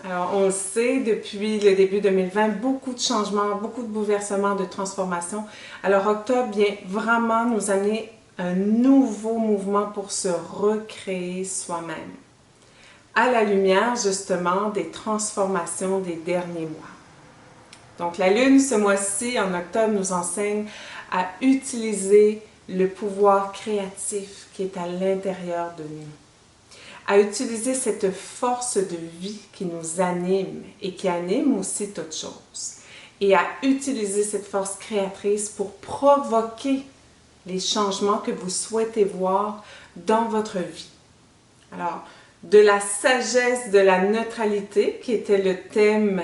Alors, on le sait, depuis le début 2020, beaucoup de changements, beaucoup de bouleversements, de transformations. Alors, octobre vient vraiment nous amener un nouveau mouvement pour se recréer soi-même, à la lumière justement des transformations des derniers mois. Donc, la Lune, ce mois-ci, en octobre, nous enseigne à utiliser le pouvoir créatif qui est à l'intérieur de nous, à utiliser cette force de vie qui nous anime et qui anime aussi toutes choses, et à utiliser cette force créatrice pour provoquer les changements que vous souhaitez voir dans votre vie. Alors, de la sagesse de la neutralité, qui était le thème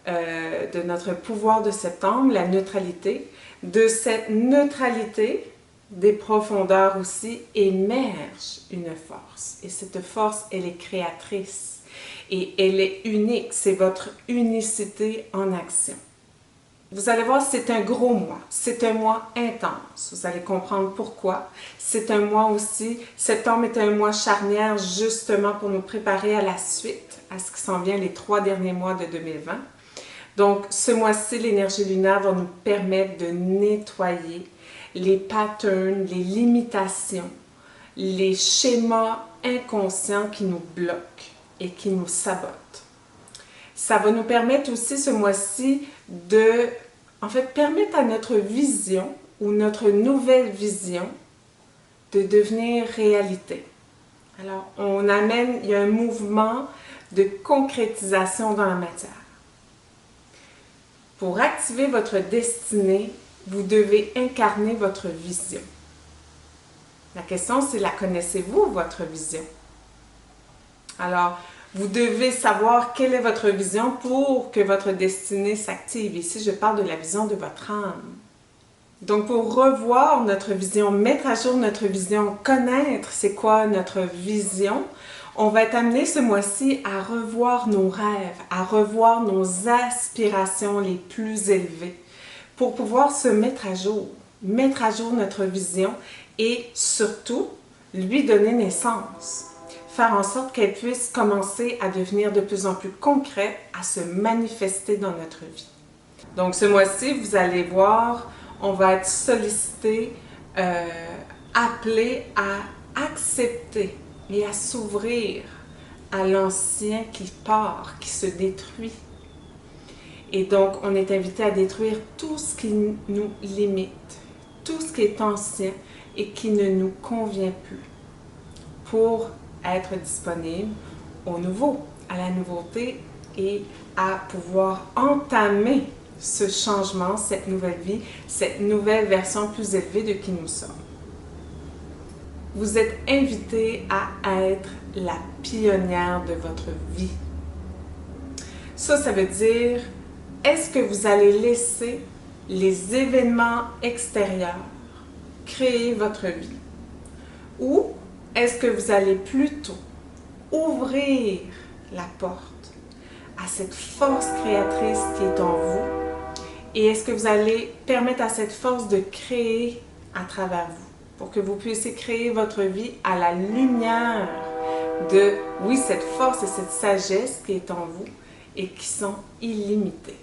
de notre pouvoir de septembre, la neutralité, de cette neutralité, des profondeurs aussi, émerge une force. Et cette force, elle est créatrice. Et elle est unique. C'est votre unicité en action. Vous allez voir, c'est un gros mois. C'est un mois intense. Vous allez comprendre pourquoi. C'est un mois aussi, septembre est un mois charnière justement pour nous préparer à la suite, à ce qui s'en vient les 3 derniers mois de 2020. Donc, ce mois-ci, l'énergie lunaire va nous permettre de nettoyer les patterns, les limitations, les schémas inconscients qui nous bloquent et qui nous sabotent. Ça va nous permettre aussi ce mois-ci de, permettre à notre vision ou notre nouvelle vision de devenir réalité. Alors, il y a un mouvement de concrétisation dans la matière. Pour activer votre destinée, vous devez incarner votre vision. La question, c'est la connaissez-vous, votre vision? Alors, vous devez savoir quelle est votre vision pour que votre destinée s'active. Ici, je parle de la vision de votre âme. Donc, pour revoir notre vision, mettre à jour notre vision, connaître c'est quoi notre vision, on va être amené ce mois-ci à revoir nos rêves, à revoir nos aspirations les plus élevées pour pouvoir se mettre à jour notre vision et surtout lui donner naissance, faire en sorte qu'elle puisse commencer à devenir de plus en plus concrète, à se manifester dans notre vie. Donc ce mois-ci, vous allez voir, on va être sollicité, appelé à accepter et à s'ouvrir à l'ancien qui part, qui se détruit. Et donc, on est invité à détruire tout ce qui nous limite, tout ce qui est ancien et qui ne nous convient plus, pour être disponible au nouveau, à la nouveauté et à pouvoir entamer ce changement, cette nouvelle vie, cette nouvelle version plus élevée de qui nous sommes. Vous êtes invité à être la pionnière de votre vie. Ça veut dire, est-ce que vous allez laisser les événements extérieurs créer votre vie? Ou est-ce que vous allez plutôt ouvrir la porte à cette force créatrice qui est en vous? Et est-ce que vous allez permettre à cette force de créer à travers vous, pour que vous puissiez créer votre vie à la lumière de, oui, cette force et cette sagesse qui est en vous et qui sont illimitées.